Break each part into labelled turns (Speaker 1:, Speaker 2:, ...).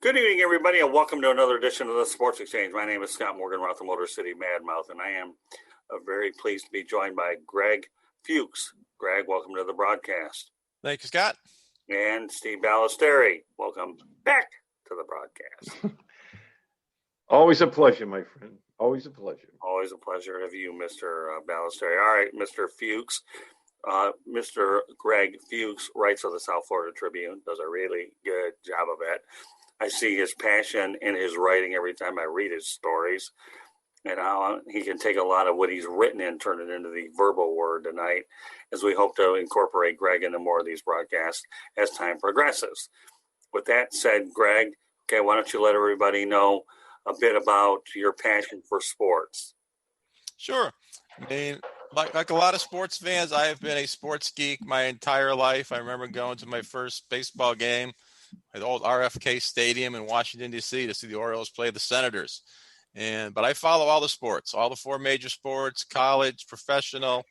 Speaker 1: Good evening, everybody, and welcome to another edition of the Sports Exchange. My name is Scott Morgan, Roth, the Motor City Madmouth, and I am very pleased to be joined by Greg Fuchs. Greg, welcome to the broadcast.
Speaker 2: Thank you, Scott.
Speaker 1: And Steve Balestrieri, welcome back to the broadcast.
Speaker 3: Always a pleasure, my friend. Always a pleasure.
Speaker 1: Always a pleasure to have you, Mr. Balestrieri. All right, Mr. Fuchs. Mr. Greg Fuchs writes for the South Florida Tribune, does a really good job of it. I see his passion in his writing every time I read his stories, and how he can take a lot of what he's written and turn it into the verbal word tonight, as we hope to incorporate Greg into more of these broadcasts as time progresses. With that said, Greg, okay, why don't you let everybody know a bit about your passion for sports?
Speaker 2: Sure. I mean, like a lot of sports fans, I have been a sports geek my entire life. I remember going to my first baseball game at the old RFK Stadium in Washington, D.C. to see the Orioles play the Senators. But I follow all the sports, all the four major sports, college, professional,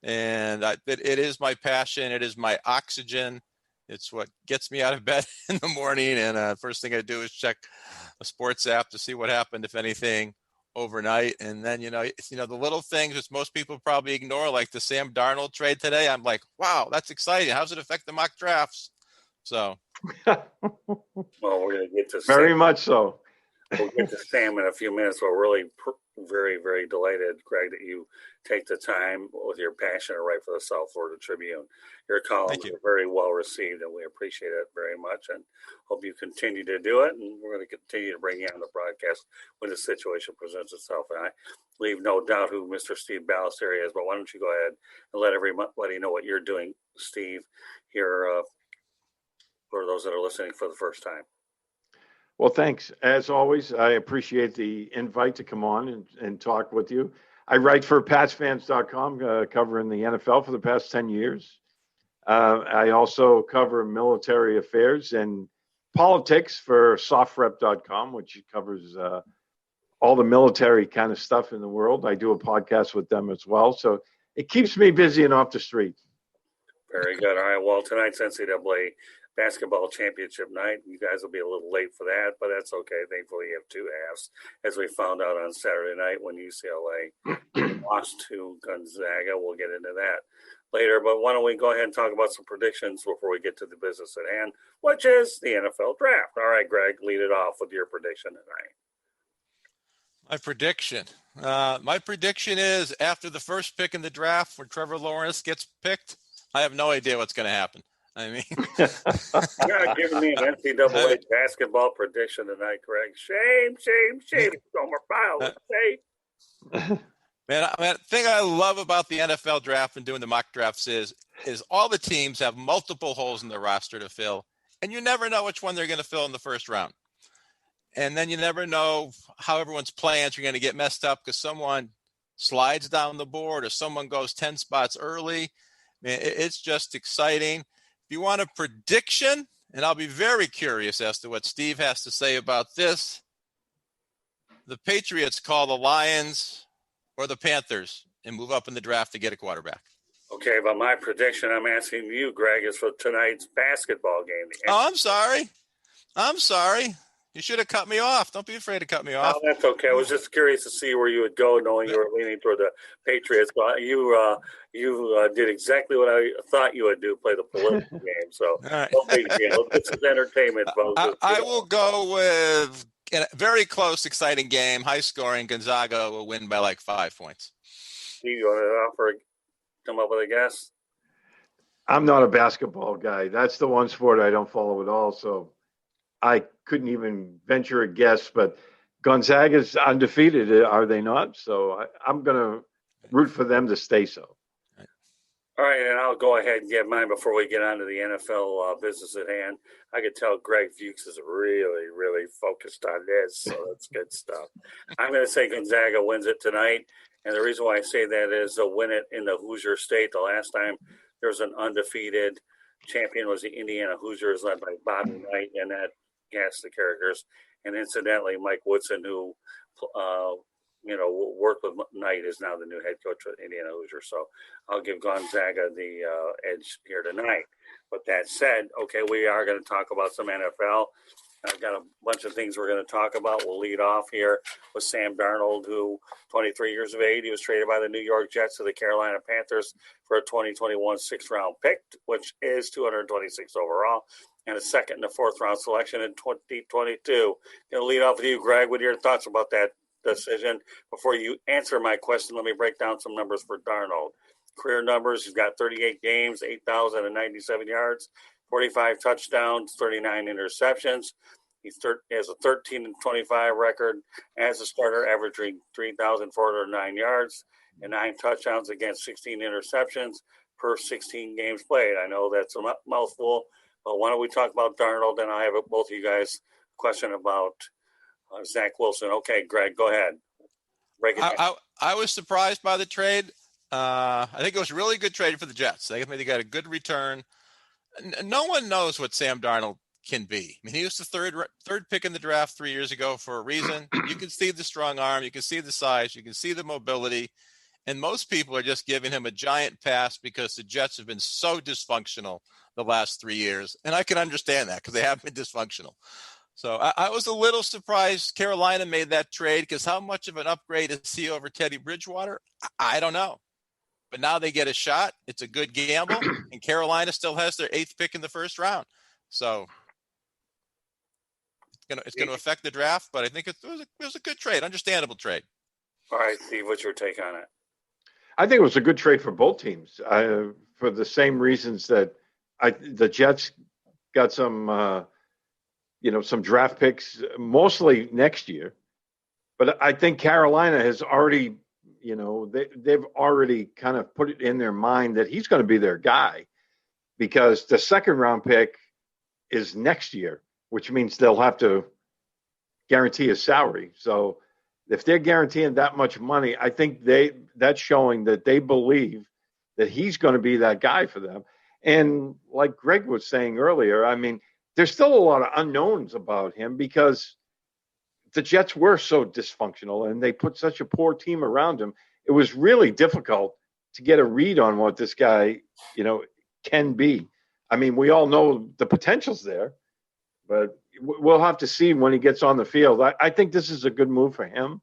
Speaker 2: and it is my passion. It is my oxygen. It's what gets me out of bed in the morning, and first thing I do is check a sports app to see what happened, if anything, overnight. And then, the little things which most people probably ignore, like the Sam Darnold trade today. I'm like, wow, that's exciting. How does it affect the mock drafts? So.
Speaker 1: Well, we're going to get to
Speaker 3: very much so.
Speaker 1: We'll get to Sam in a few minutes. We're really very, very delighted, Greg, that you take the time with your passion to write for the South Florida Tribune. Your columns are very well received, and we appreciate it very much, and hope you continue to do it. And we're going to continue to bring you on the broadcast when the situation presents itself. And I leave no doubt who Mr. Steve Balestrieri is, but why don't you go ahead and let everybody know what you're doing, Steve, here for those that are listening for the first time.
Speaker 3: Well, thanks. As always, I appreciate the invite to come on and talk with you. I write for PatsFans.com, covering the NFL for the past 10 years. I also cover military affairs and politics for SoftRep.com, which covers all the military kind of stuff in the world. I do a podcast with them as well. So it keeps me busy and off the street.
Speaker 1: Very good. All right. Well, tonight's NCAA basketball championship night. You guys will be a little late for that, but that's okay. Thankfully, you have two halves, as we found out on Saturday night when UCLA lost to Gonzaga. We'll get into that later, but why don't we go ahead and talk about some predictions before we get to the business at hand, which is the NFL draft. All right, Greg, lead it off with your prediction tonight.
Speaker 2: My prediction is after the first pick in the draft, when Trevor Lawrence gets picked, I have no idea what's going to happen. I mean,
Speaker 1: you're not giving me an NCAA basketball prediction tonight, Greg. Shame. Gomer Pyle, shame.
Speaker 2: Man, the thing I love about the NFL draft and doing the mock drafts is all the teams have multiple holes in their roster to fill, and you never know which one they're going to fill in the first round. And then you never know how everyone's plans are going to get messed up because someone slides down the board or someone goes 10 spots early. Man, it's just exciting. If you want a prediction, and I'll be very curious as to what Steve has to say about this, the Patriots call the Lions or the Panthers and move up in the draft to get a quarterback.
Speaker 1: Okay, but my prediction I'm asking you, Greg, is for tonight's basketball game.
Speaker 2: Oh, I'm sorry. You should have cut me off. Don't be afraid to cut me off.
Speaker 1: Oh, that's okay. I was just curious to see where you would go, knowing you were leaning toward the Patriots. But you did exactly what I thought you would do, play the political game. So
Speaker 2: right.
Speaker 1: No big deal. This is entertainment, folks.
Speaker 2: I will go with a very close, exciting game, high scoring. Gonzaga will win by like 5 points.
Speaker 1: Steve, you want to come up with a guess?
Speaker 3: I'm not a basketball guy. That's the one sport I don't follow at all. So I couldn't even venture a guess, but Gonzaga's undefeated, are they not? So I'm going to root for them to stay so.
Speaker 1: All right, and I'll go ahead and get mine before we get on to the NFL business at hand. I could tell Greg Fuchs is really, really focused on this, so that's good stuff. I'm going to say Gonzaga wins it tonight, and the reason why I say that is they'll win it in the Hoosier State. The last time there was an undefeated champion was the Indiana Hoosiers, led by Bobby Knight, and that cast the characters. And incidentally, Mike Woodson, who worked with Knight, is now the new head coach of Indiana Hoosiers. So I'll give Gonzaga the edge here tonight. But that said, okay, we are going to talk about some NFL. I've got a bunch of things we're going to talk about. We'll lead off here with Sam Darnold, who 23 years of age. He was traded by the New York Jets to the Carolina Panthers for a 2021 sixth-round pick, which is 226 overall, and a second and a fourth-round selection in 2022. Going to lead off with you, Greg. What are your thoughts about that decision? Before you answer my question, let me break down some numbers for Darnold. Career numbers, he's got 38 games, 8,097 yards, 45 touchdowns, 39 interceptions. He has a 13-25 record as a starter, averaging 3,409 yards and 9 touchdowns against 16 interceptions per 16 games played. I know that's a mouthful, but why don't we talk about Darnold? And I have both of you guys a question about Zach Wilson. Okay, Greg, go ahead. Break it down.
Speaker 2: I was surprised by the trade. I think it was a really good trade for the Jets. They got a good return. No one knows what Sam Darnold can be. I mean, he was the third pick in the draft 3 years ago for a reason. You can see the strong arm, you can see the size, you can see the mobility, and most people are just giving him a giant pass because the Jets have been so dysfunctional the last 3 years, and I can understand that because they have been dysfunctional. So I was a little surprised Carolina made that trade because how much of an upgrade is he over Teddy Bridgewater? I don't know. But now they get a shot. It's a good gamble, and Carolina still has their 8th pick in the first round. So it's gonna affect the draft, but I think it was a good trade, understandable trade.
Speaker 1: All right, Steve, what's your take on it?
Speaker 3: I think it was a good trade for both teams for the same reasons that the Jets got some, some draft picks, mostly next year. But I think Carolina has already – they've already kind of put it in their mind that he's going to be their guy because the second round pick is next year, which means they'll have to guarantee his salary. So if they're guaranteeing that much money, I think that's showing that they believe that he's going to be that guy for them. And like Greg was saying earlier, I mean, there's still a lot of unknowns about him because the Jets were so dysfunctional and they put such a poor team around him. It was really difficult to get a read on what this guy, can be. I mean, we all know the potential's there, but we'll have to see when he gets on the field. I think this is a good move for him.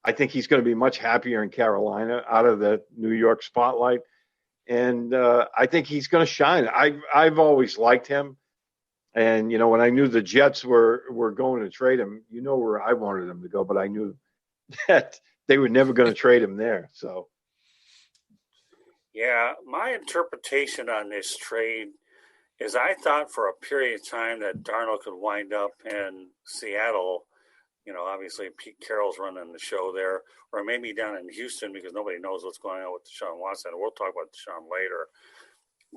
Speaker 3: I think he's going to be much happier in Carolina out of the New York spotlight. And I think he's going to shine. I've always liked him. And, when I knew the Jets were going to trade him, where I wanted him to go, but I knew that they were never going to trade him there. So,
Speaker 1: yeah, my interpretation on this trade is I thought for a period of time that Darnold could wind up in Seattle. Obviously Pete Carroll's running the show there, or maybe down in Houston because nobody knows what's going on with Deshaun Watson. We'll talk about Deshaun later.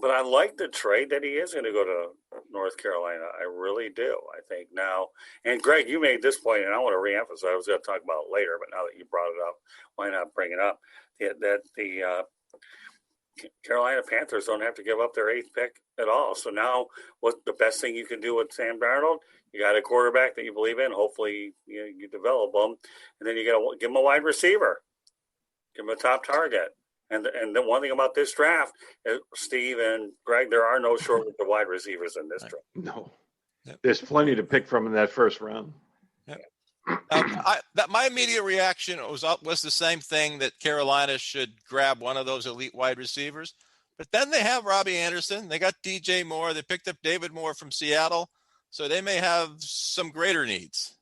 Speaker 1: But I like the trade that he is going to go to North Carolina. I really do. I think now, and Greg, you made this point, and I want to reemphasize. I was going to talk about it later, but now that you brought it up, why not bring it up? That the Carolina Panthers don't have to give up their 8th pick at all. So now, what's the best thing you can do with Sam Darnold? You got a quarterback that you believe in. Hopefully, you develop them, and then you got to give him a wide receiver, give him a top target. And the one thing about this draft, Steve and Greg, there are no shortage of wide receivers in this draft.
Speaker 3: No, there's plenty to pick from in that first round.
Speaker 2: Yep. My immediate reaction was the same thing, that Carolina should grab one of those elite wide receivers. But then they have Robbie Anderson. They got DJ Moore. They picked up David Moore from Seattle. So they may have some greater needs.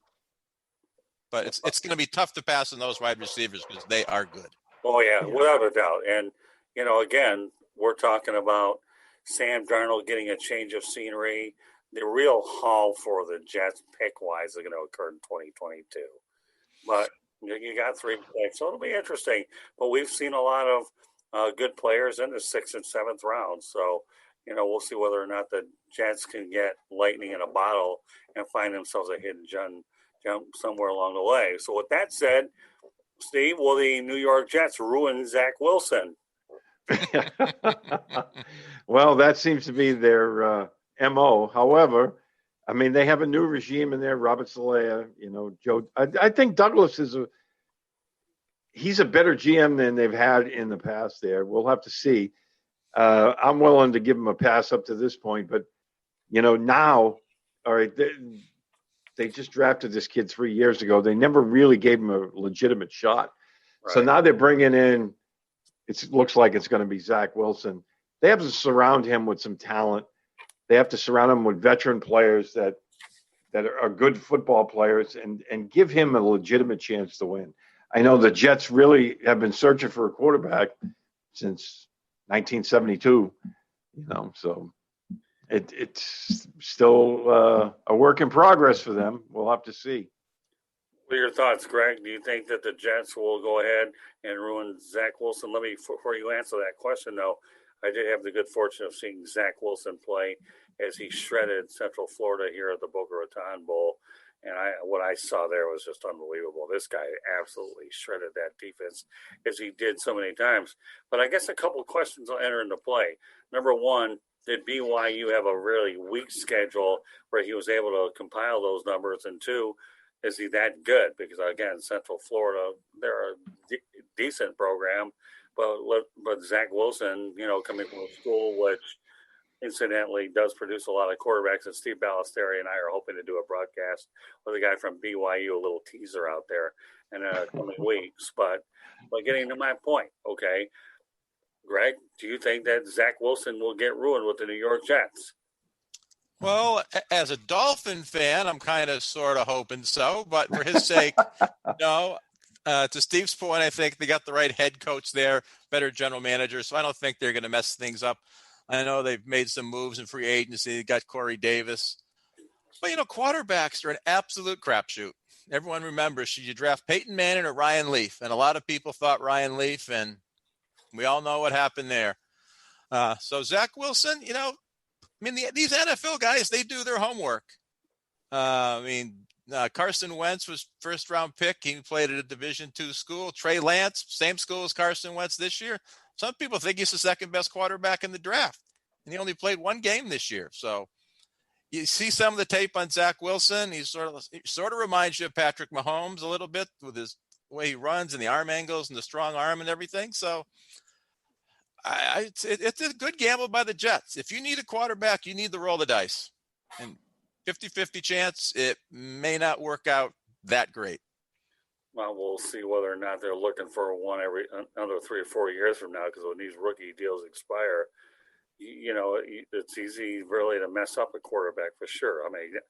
Speaker 2: But it's going to be tough to pass on those wide receivers because they are good.
Speaker 1: Oh, yeah, without a doubt. And, again, we're talking about Sam Darnold getting a change of scenery. The real haul for the Jets pick-wise is going to occur in 2022. But you got 3 picks, so it'll be interesting. But we've seen a lot of good players in the 6th and 7th rounds. So, we'll see whether or not the Jets can get lightning in a bottle and find themselves a hidden gem somewhere along the way. So with that said, Steve, will the New York Jets ruin Zach Wilson?
Speaker 3: Well, that seems to be their MO. However, I mean, they have a new regime in there. Robert Saleh, Joe. I think Douglas he's a better GM than they've had in the past there. We'll have to see. I'm willing to give him a pass up to this point, but, now, all right, they just drafted this kid 3 years ago. They never really gave him a legitimate shot.
Speaker 1: Right.
Speaker 3: So now they're bringing in, it looks like it's going to be Zach Wilson. They have to surround him with some talent. They have to surround him with veteran players that are good football players and give him a legitimate chance to win. I know the Jets really have been searching for a quarterback since 1972, so it's still a work in progress for them. We'll have to see.
Speaker 1: What are your thoughts, Greg? Do you think that the Jets will go ahead and ruin Zach Wilson? Let me, before you answer that question, though, I did have the good fortune of seeing Zach Wilson play as he shredded Central Florida here at the Boca Raton Bowl. And what I saw there was just unbelievable. This guy absolutely shredded that defense as he did so many times. But I guess a couple of questions will enter into play. Number one, did BYU have a really weak schedule where he was able to compile those numbers? And two, is he that good? Because, again, Central Florida, they're a decent program. But Zach Wilson, coming from a school which incidentally does produce a lot of quarterbacks, and Steve Balestrieri and I are hoping to do a broadcast with a guy from BYU, a little teaser out there in coming weeks. But getting to my point, okay, Greg, do you think that Zach Wilson will get ruined with the New York Jets?
Speaker 2: Well, as a Dolphin fan, I'm kind of sort of hoping so, but for his sake, no. To Steve's point, I think they got the right head coach there, better general manager, so I don't think they're going to mess things up. I know they've made some moves in free agency. They got Corey Davis. But, quarterbacks are an absolute crapshoot. Everyone remembers, should you draft Peyton Manning or Ryan Leaf? And a lot of people thought Ryan Leaf, and we all know what happened there. So Zach Wilson, these NFL guys, they do their homework. Carson Wentz was first-round pick. He played at a Division II school. Trey Lance, same school as Carson Wentz this year. Some people think he's the second-best quarterback in the draft, and he only played one game this year. So you see some of the tape on Zach Wilson. He sort of reminds you of Patrick Mahomes a little bit with his way he runs and the arm angles and the strong arm and everything. So it's a good gamble by the Jets. If you need a quarterback, you need to roll the dice. And 50-50 chance, it may not work out that great.
Speaker 1: Well, we'll see whether or not they're looking for one every another 3 or 4 years from now, because when these rookie deals expire, it's easy really to mess up a quarterback for sure. I mean,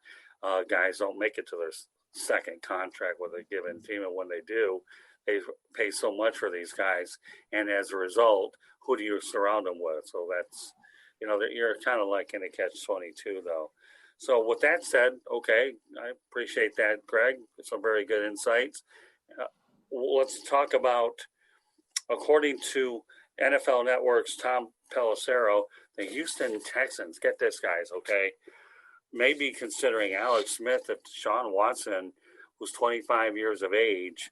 Speaker 1: guys don't make it to their second contract with a given team, and when they do, they pay so much for these guys, and as a result, who do you surround them with? So that's, you're kind of like in a catch-22, though. So with that said, okay, I appreciate that, Greg. Some very good insights. Let's talk about, according to NFL Network's Tom Pelissero, the Houston Texans, get this, guys, okay, maybe considering Alex Smith if Deshaun Watson, who's 25 years of age,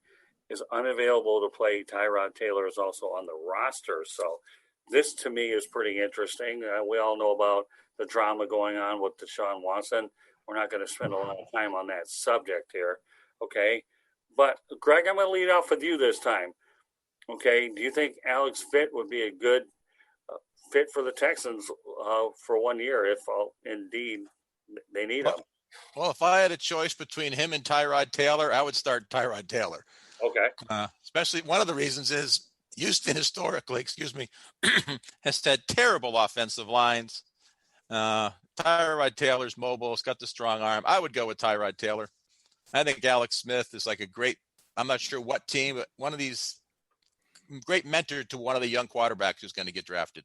Speaker 1: is unavailable to play. Tyrod Taylor is also on the roster. So this, to me, is pretty interesting. We all know about the drama going on with Deshaun Watson. We're not going to spend a lot of time on that subject here, okay? But, Greg, I'm going to lead off with you this time, okay? Do you think Alex Fit would be a good fit for the Texans for 1 year if indeed they need him?
Speaker 2: Well, if I had a choice between him and Tyrod Taylor, I would start Tyrod Taylor.
Speaker 1: Okay.
Speaker 2: Especially one of the reasons is Houston historically, has had terrible offensive lines. Tyrod Taylor's mobile. He's got the strong arm. I would go with Tyrod Taylor. I think Alex Smith is like a great, I'm not sure what team, but one of these great mentor to one of the young quarterbacks who's going to get drafted.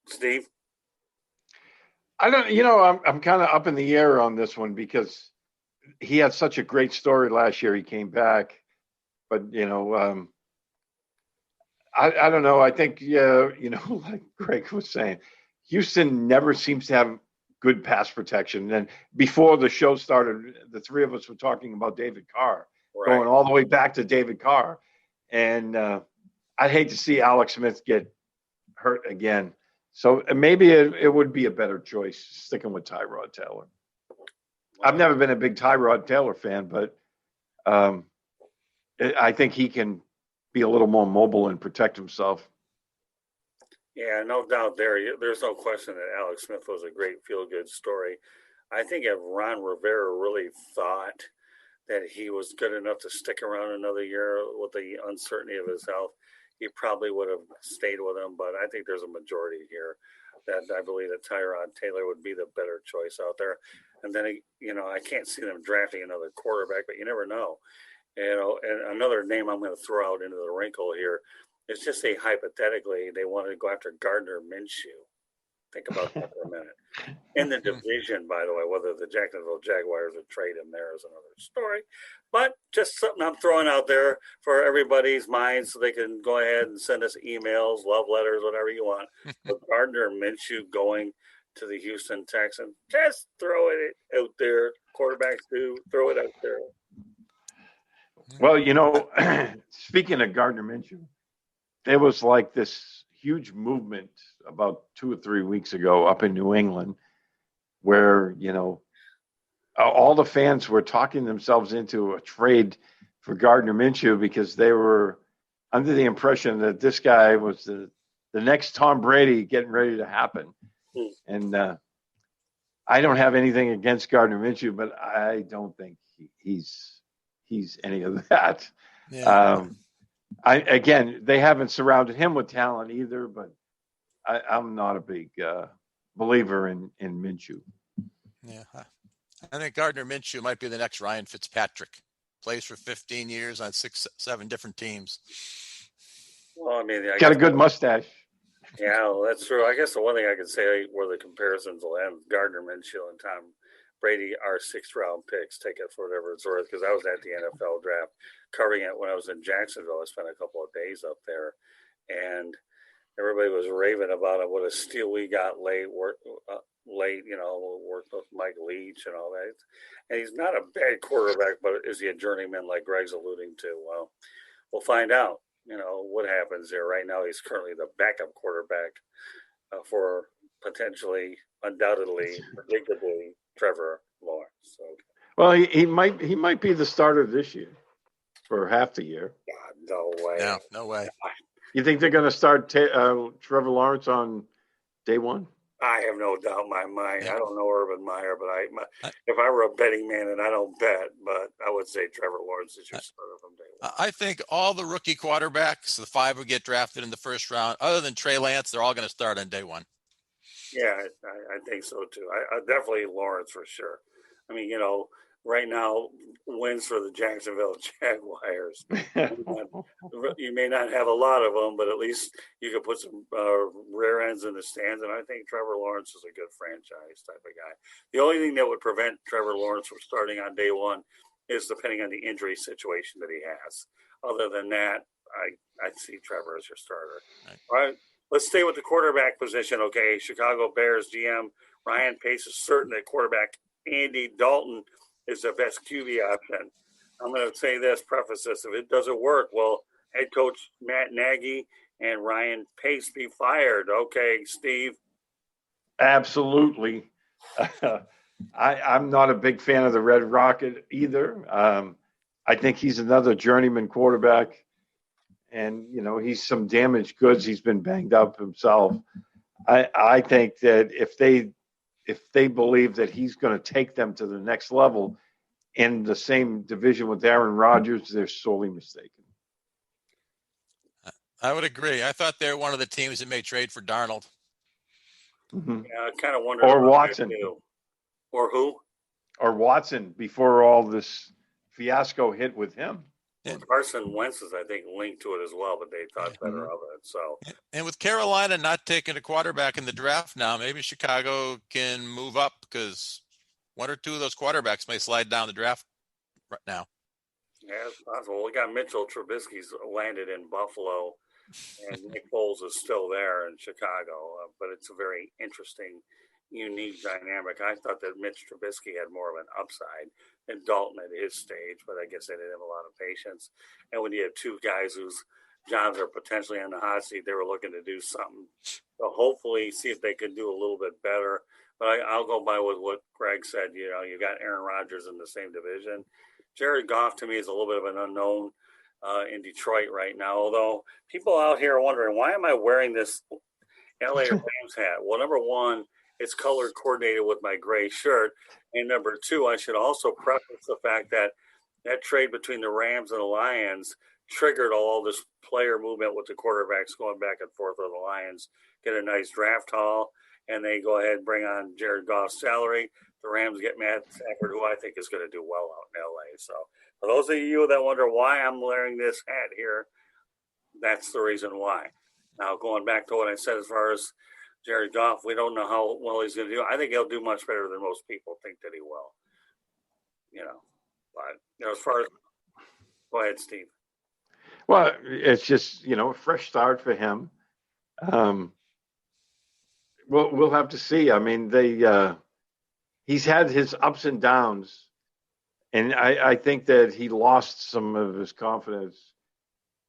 Speaker 1: Steve?
Speaker 3: I'm kind of up in the air on this one because he had such a great story last year. He came back, but I don't know. I think, like Greg was saying, Houston never seems to have good pass protection. And before the show started, the three of us were talking about David Carr,
Speaker 1: right,
Speaker 3: going all the way back to David Carr. And I'd hate to see Alex Smith get hurt again. So maybe it would be a better choice sticking with Tyrod Taylor. I've never been a big Tyrod Taylor fan, but I think he can be a little more mobile and protect himself.
Speaker 1: Yeah, no doubt there. There's no question that Alex Smith was a great feel-good story. I think if Ron Rivera really thought that he was good enough to stick around another year with the uncertainty of his health, he probably would have stayed with him. But I think there's a majority here that I believe that Tyrod Taylor would be the better choice out there. And then, I can't see them drafting another quarterback, but you never know. And another name I'm going to throw out into the wrinkle here is just say hypothetically they wanted to go after Gardner Minshew. Think about that for a minute. In the division, by the way, whether the Jacksonville Jaguars would trade him there is another story. But just something I'm throwing out there for everybody's minds so they can go ahead and send us emails, love letters, whatever you want. But Gardner Minshew going to the Houston Texans, just throw it out there. Quarterbacks do throw it out there.
Speaker 3: Well, speaking of Gardner Minshew, there was like this huge movement about 2 or 3 weeks ago up in New England where, all the fans were talking themselves into a trade for Gardner Minshew because they were under the impression that this guy was the next Tom Brady getting ready to happen. And I don't have anything against Gardner Minshew, but I don't think he's any of that.
Speaker 2: Yeah.
Speaker 3: They haven't surrounded him with talent either, but I'm not a big believer in Minshew.
Speaker 2: Yeah. I think Gardner Minshew might be the next Ryan Fitzpatrick. Plays for 15 years on 6-7 different teams.
Speaker 1: Well,
Speaker 3: Got a good mustache.
Speaker 1: Yeah, well, that's true. I guess the one thing I could say where the comparisons will end, Gardner Minshew and Tom Brady are 6th-round picks. Take it for whatever it's worth, because I was at the NFL draft covering it when I was in Jacksonville. I spent a couple of days up there, and everybody was raving about it. What a steal we got late, worked with Mike Leach and all that. And he's not a bad quarterback, but is he a journeyman like Greg's alluding to? Well, we'll find out. What happens there. Right now, he's currently the backup quarterback for potentially, undoubtedly, predictably, Trevor Lawrence. So,
Speaker 3: well, he might be the starter this year for half the year.
Speaker 1: God, no way.
Speaker 2: No way.
Speaker 3: You think they're going to start Trevor Lawrence on day one?
Speaker 1: I have no doubt in my mind. I don't know Urban Meyer, but if I were a betting man, and I don't bet, but I would say Trevor Lawrence is your starter from day one.
Speaker 2: I think all the rookie quarterbacks, the 5 who get drafted in the first round, other than Trey Lance, they're all going to start on day one.
Speaker 1: Yeah, I think so too. I definitely Lawrence for sure. Right now, wins for the Jacksonville Jaguars. You may not have a lot of them, but at least you could put some rear ends in the stands. And I think Trevor Lawrence is a good franchise type of guy. The only thing that would prevent Trevor Lawrence from starting on day one is depending on the injury situation that he has. Other than that, I'd see Trevor as your starter. All right, let's stay with the quarterback position. Okay, Chicago Bears GM Ryan Pace is certain that quarterback Andy Dalton is the best QB option. I'm going to say this, preface this. If it doesn't work, will head coach Matt Nagy and Ryan Pace be fired? Okay, Steve.
Speaker 3: Absolutely. I'm not a big fan of the Red Rocket either. I think he's another journeyman quarterback. And, he's some damaged goods. He's been banged up himself. I think that if they believe that he's going to take them to the next level in the same division with Aaron Rodgers, they're sorely mistaken.
Speaker 2: I would agree. I thought they were one of the teams that may trade for Darnold.
Speaker 3: Mm-hmm.
Speaker 1: Yeah, I kind of wondered.
Speaker 3: Or Watson.
Speaker 1: Or who?
Speaker 3: Or Watson before all this fiasco hit with him.
Speaker 1: Well, Carson Wentz is, I think, linked to it as well, but they thought better of it. So,
Speaker 2: and with Carolina not taking a quarterback in the draft now, maybe Chicago can move up because 1 or 2 of those quarterbacks may slide down the draft right now.
Speaker 1: Yeah, it's possible. We got Mitchell Trubisky's landed in Buffalo, and Nick Foles is still there in Chicago. But it's a very interesting, unique dynamic. I thought that Mitch Trubisky had more of an upside than Dalton at his stage, but I guess they didn't have a lot of patience. And when you have 2 guys whose jobs are potentially on the hot seat, they were looking to do something. So hopefully see if they can do a little bit better. But I'll go by with what Greg said. You got Aaron Rodgers in the same division. Jared Goff, to me, is a little bit of an unknown in Detroit right now. Although people out here are wondering, why am I wearing this LA Rams hat? Well, number one, it's color coordinated with my gray shirt. And number two, I should also preface the fact that that trade between the Rams and the Lions triggered all this player movement with the quarterbacks going back and forth with the Lions, get a nice draft haul, and they go ahead and bring on Jared Goff's salary. The Rams get Matt Stafford, who I think is going to do well out in L.A. So for those of you that wonder why I'm wearing this hat here, that's the reason why. Now, going back to what I said as far as Jared Goff, we don't know how well he's going to do. I think he'll do much better than most people think that he will. But as far as – go ahead, Steve.
Speaker 3: Well, it's just, a fresh start for him. We'll have to see. I mean, he's had his ups and downs, and I think that he lost some of his confidence,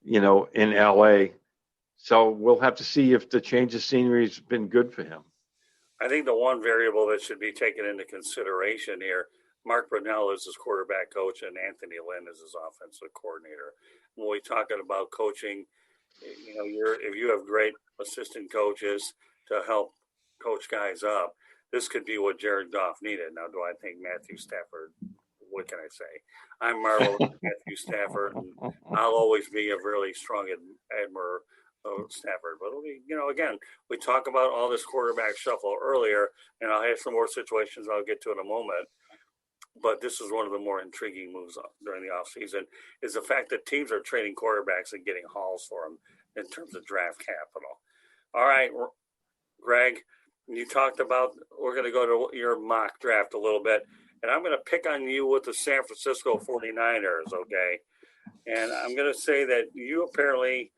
Speaker 3: in LA. So we'll have to see if the change of scenery has been good for him.
Speaker 1: I think the one variable that should be taken into consideration here, Mark Brunell is his quarterback coach and Anthony Lynn is his offensive coordinator. When we're talking about coaching, if you have great assistant coaches to help coach guys up, this could be what Jared Goff needed. Now, do I think Matthew Stafford? What can I say? I'm Marvel Matthew Stafford, and I'll always be a really strong admirer of Stafford. But again, we talk about all this quarterback shuffle earlier, and I'll have some more situations I'll get to in a moment. But this is one of the more intriguing moves during the offseason is the fact that teams are trading quarterbacks and getting hauls for them in terms of draft capital. All right, Greg, you talked about we're going to go to your mock draft a little bit, and I'm going to pick on you with the San Francisco 49ers, okay? And I'm going to say that you apparently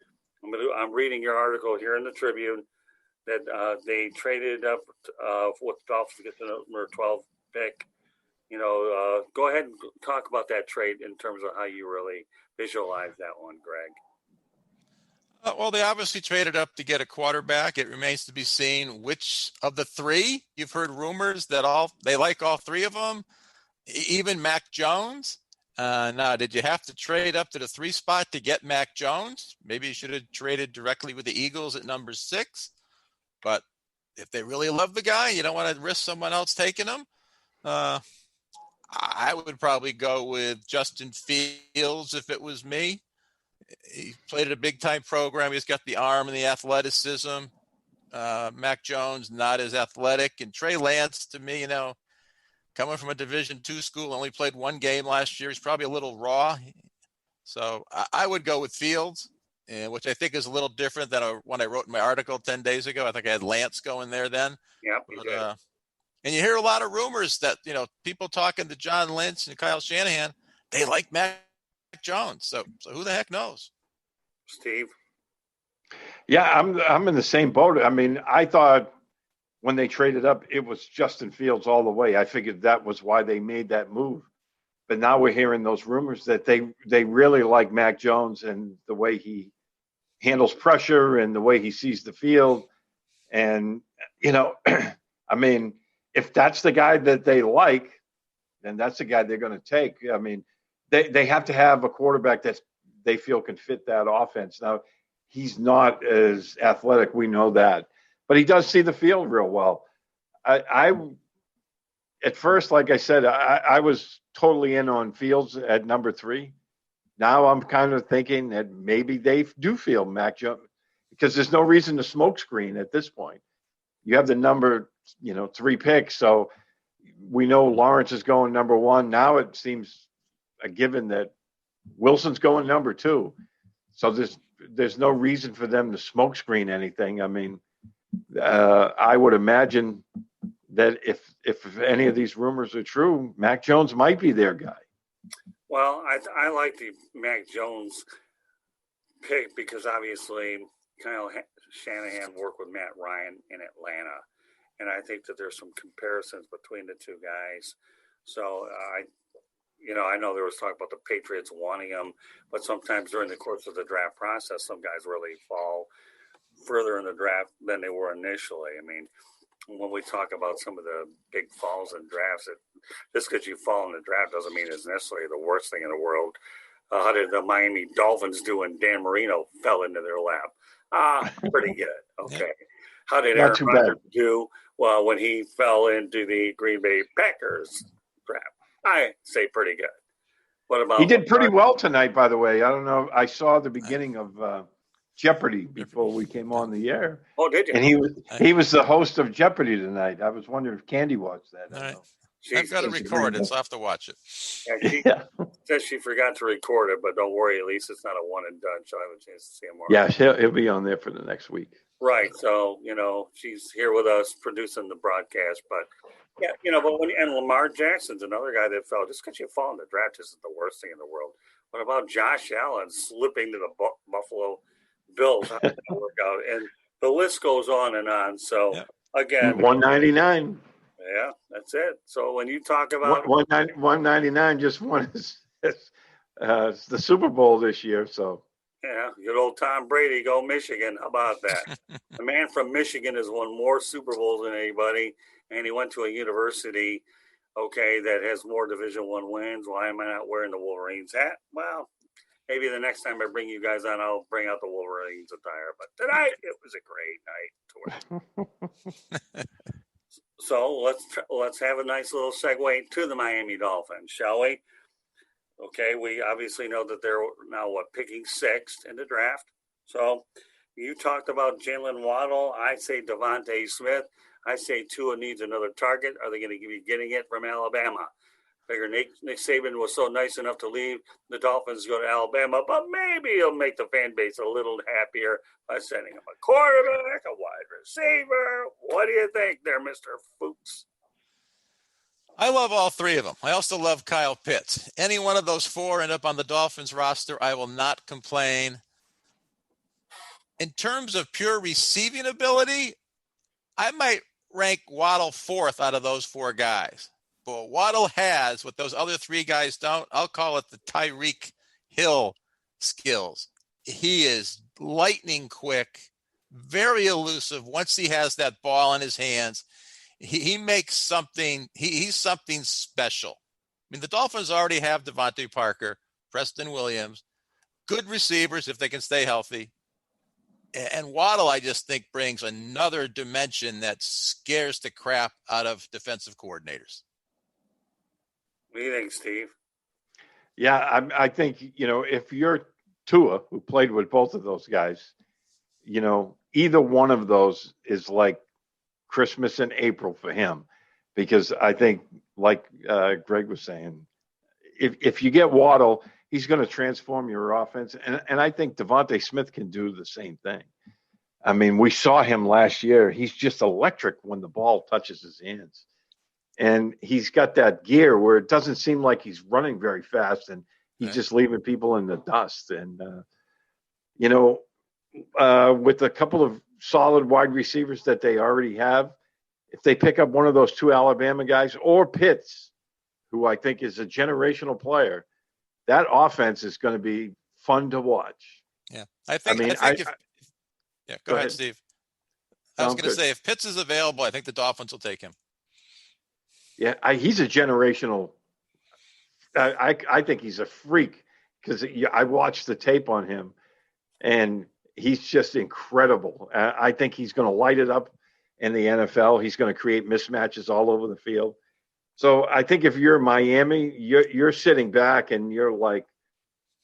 Speaker 1: I'm reading your article here in the Tribune that they traded up with the Dolphins to get the number 12 pick. Go ahead and talk about that trade in terms of how you really visualize that one, Greg.
Speaker 2: Well, they obviously traded up to get a quarterback. It remains to be seen which of the three. You've heard rumors that they like all three of them, even Mac Jones. Now, did you have to trade up to the 3 spot to get Mac Jones? Maybe you should have traded directly with the Eagles at number 6. But if they really love the guy, you don't want to risk someone else taking him. I would probably go with Justin Fields if it was me. He played at a big-time program. He's got the arm and the athleticism. Mac Jones, not as athletic. And Trey Lance, to me, coming from a Division II school, only played one game last year. He's probably a little raw. So I would go with Fields, which I think is a little different than when I wrote in my article 10 days ago. I think I had Lance going there then.
Speaker 1: Yeah,
Speaker 2: and you hear a lot of rumors that, people talking to John Lynch and Kyle Shanahan, they like Mac Jones. So who the heck knows?
Speaker 1: Steve?
Speaker 3: Yeah, I'm in the same boat. I mean, I thought when they traded up, it was Justin Fields all the way. I figured that was why they made that move. But now we're hearing those rumors that they really like Mac Jones and the way he handles pressure and the way he sees the field. And, I mean, if that's the guy that they like, then that's the guy they're going to take. I mean, they have to have a quarterback that they feel can fit that offense. Now, he's not as athletic. We know that. But he does see the field real well. I at first, like I said, I was totally in on Fields at number 3. Now I'm kind of thinking that maybe they do feel Mac Jones because there's no reason to smoke screen at this point. You have the number, 3 picks. So we know Lawrence is going number 1. Now it seems a given that Wilson's going number 2. So there's no reason for them to smoke screen anything. I mean, I would imagine that if any of these rumors are true, Mac Jones might be their guy.
Speaker 1: Well, I like the Mac Jones pick because obviously Kyle Shanahan worked with Matt Ryan in Atlanta, and I think that there's some comparisons between the two guys. So I know there was talk about the Patriots wanting him, but sometimes during the course of the draft process, some guys really fall further in the draft than they were initially. I mean, when we talk about some of the big falls in drafts, just because you fall in the draft doesn't mean it's necessarily the worst thing in the world. How did the Miami Dolphins do when Dan Marino fell into their lap? Pretty good. Okay. How did
Speaker 3: Not
Speaker 1: Aaron
Speaker 3: too
Speaker 1: Rodgers
Speaker 3: bad.
Speaker 1: do when he fell into the Green Bay Packers trap? I say pretty good. What about
Speaker 3: He did pretty
Speaker 1: Lamar?
Speaker 3: well tonight, by the way. I don't know. I saw the beginning of Jeopardy before we came on the air,
Speaker 1: Oh, did you?
Speaker 3: and he was the host of Jeopardy tonight. I was wondering if Candy watched that.
Speaker 2: All
Speaker 3: I
Speaker 2: right.
Speaker 3: don't know.
Speaker 2: I've got to
Speaker 3: She's
Speaker 2: record
Speaker 3: agreeing.
Speaker 2: it, so I have to watch it.
Speaker 1: Yeah, she
Speaker 3: Yeah,
Speaker 1: says she forgot to record it, but don't worry. At least it's not a one and done. She'll have a chance to see him more.
Speaker 3: yeah, he'll be on there for the next week.
Speaker 1: Right. So, she's here with us producing the broadcast. But, yeah, but and Lamar Jackson's another guy that fell. Just because you fall in the draft isn't the worst thing in the world. What about Josh Allen slipping to the Buffalo Bills? How did that work out? And the list goes on and on. So,
Speaker 2: Yeah.
Speaker 1: again,
Speaker 3: 199.
Speaker 1: yeah, that's it. So when you talk about
Speaker 3: 199 just won the Super Bowl this year. So
Speaker 1: yeah, good old Tom Brady, go Michigan. How about that? The man from Michigan has won more Super Bowls than anybody, and he went to a university, that has more Division I wins. Why am I not wearing the Wolverines hat? Well, maybe the next time I bring you guys on, I'll bring out the Wolverines attire. But tonight, it was a great night to watch. So let's have a nice little segue to the Miami Dolphins, shall we? Okay, we obviously know that they're now picking sixth in the draft. So you talked about Jalen Waddle. I say Devontae Smith. I say Tua needs another target. Are they going to be getting it from Alabama? Figure Nick Saban was so nice enough to leave the Dolphins to go to Alabama, but maybe he'll make the fan base a little happier by sending him a quarterback, a wide receiver. What do you think there, Mr. Fuchs?
Speaker 2: I love all three of them. I also love Kyle Pitts. Any one of those four end up on the Dolphins roster, I will not complain. In terms of pure receiving ability, I might rank Waddle fourth out of those four guys. But what Waddle has, what those other three guys don't, I'll call it the Tyreek Hill skills. He is lightning quick, very elusive. Once he has that ball in his hands, he makes something, he's something special. I mean, the Dolphins already have Devontae Parker, Preston Williams, good receivers if they can stay healthy. And Waddle, I just think, brings another dimension that scares the crap out of defensive coordinators.
Speaker 1: What do you think, Steve?
Speaker 3: Yeah, I think, if you're Tua, who played with both of those guys, either one of those is like Christmas in April for him, because I think, like Greg was saying, if you get Waddle, he's going to transform your offense, and I think Devontae Smith can do the same thing. I mean, we saw him last year. He's just electric when the ball touches his hands, and he's got that gear where it doesn't seem like he's running very fast, and he's just leaving people in the dust. And with a couple of solid wide receivers that they already have, if they pick up one of those two Alabama guys or Pitts, who I think is a generational player, that offense is going to be fun to watch.
Speaker 2: Yeah, go ahead, Steve. I was going to say, if Pitts is available, I think the Dolphins will take him.
Speaker 3: Yeah, he's a generational. I think he's a freak, because I watched the tape on him, and he's just incredible. I think he's going to light it up in the NFL. He's going to create mismatches all over the field. So I think if you're Miami, you're sitting back and you're like,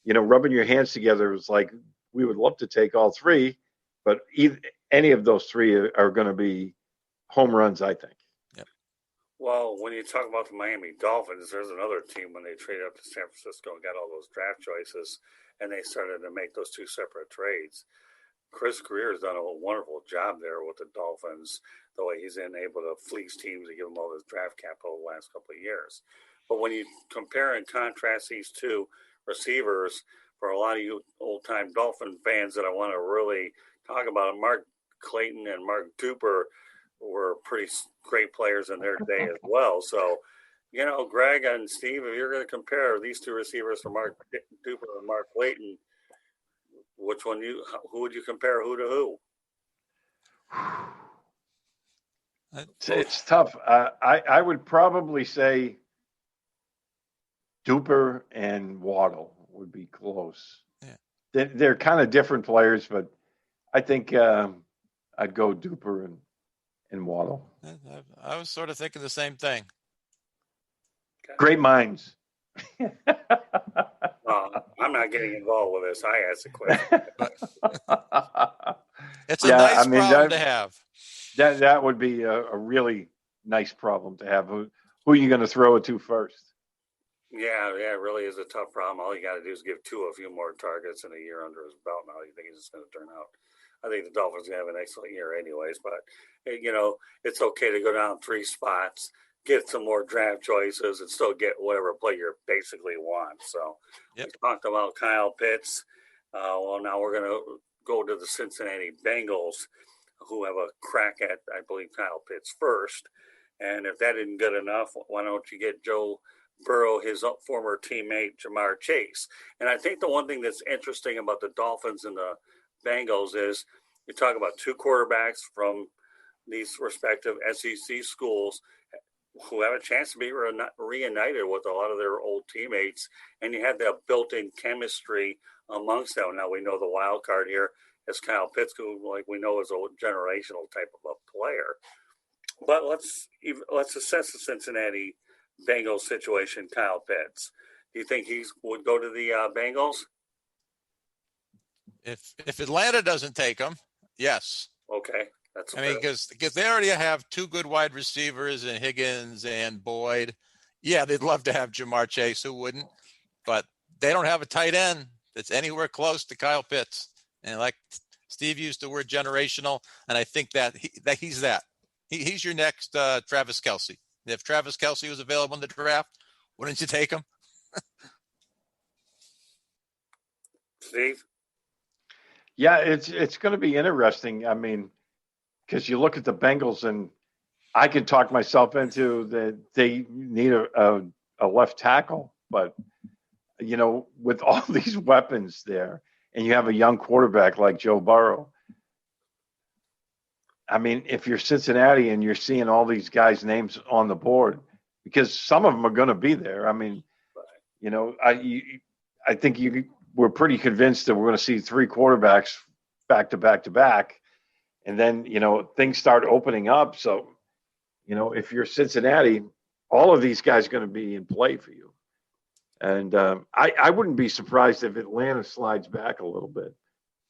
Speaker 3: rubbing your hands together. It's like, we would love to take all three, but any of those three are going to be home runs, I think.
Speaker 2: Yep.
Speaker 1: Well, when you talk about the Miami Dolphins, there's another team when they traded up to San Francisco and got all those draft choices, and they started to make those two separate trades. Chris Greer has done a wonderful job there with the Dolphins, the way he's been able to fleece teams and give them all this draft capital the last couple of years. But when you compare and contrast these two receivers, for a lot of you old-time Dolphin fans that I want to really talk about, Mark Clayton and Mark Duper were pretty great players in their day as well. So, Greg and Steve, if you're going to compare these two receivers for Mark Duper and Mark Clayton, who would you compare who to who?
Speaker 3: It's tough. I would probably say Duper and Waddle would be close.
Speaker 2: Yeah.
Speaker 3: They're kind of different players, but I think I'd go Duper and Waddle.
Speaker 2: I was sort of thinking the same thing.
Speaker 3: Okay. Great minds.
Speaker 1: I'm not getting involved with this. I asked the question.
Speaker 2: It's a nice problem to have.
Speaker 3: That would be a really nice problem to have. Who are you going to throw it to first?
Speaker 1: Yeah, it really is a tough problem. All you got to do is give Tua a few more targets and a year under his belt. Now you think he's just going to turn out. I think the Dolphins are going to have an excellent year anyways, but, it's okay to go down 3 spots, get some more draft choices, and still get whatever player basically wants. So We talked about Kyle Pitts. Well, now we're going to go to the Cincinnati Bengals, who have a crack at, I believe, Kyle Pitts first. And if that isn't good enough, why don't you get Joe Burrow, his former teammate, Jamar Chase? And I think the one thing that's interesting about the Dolphins and the Bengals is you talk about 2 quarterbacks from these respective SEC schools who have a chance to be reunited with a lot of their old teammates, and you have that built-in chemistry amongst them. Now we know the wild card here is Kyle Pitts, who, like we know, is a generational type of a player. But let's assess the Cincinnati Bengals situation. Kyle Pitts, do you think he would go to the Bengals?
Speaker 2: If Atlanta doesn't take him, yes.
Speaker 1: Okay.
Speaker 2: Because they already have 2 good wide receivers in Higgins and Boyd. Yeah, they'd love to have Jamar Chase. Who wouldn't? But they don't have a tight end that's anywhere close to Kyle Pitts. And like Steve used the word generational, and I think that he's that. He's your next Travis Kelce. If Travis Kelce was available in the draft, wouldn't you take him?
Speaker 1: Steve?
Speaker 3: Yeah, it's going to be interesting. I mean, because you look at the Bengals, and I can talk myself into that they need a left tackle. But, with all these weapons there, and you have a young quarterback like Joe Burrow, I mean, if you're Cincinnati and you're seeing all these guys' names on the board, because some of them are going to be there. I mean, I think we're pretty convinced that we're going to see 3 quarterbacks back to back to back. And then, things start opening up. So, if you're Cincinnati, all of these guys are going to be in play for you. And I wouldn't be surprised if Atlanta slides back a little bit.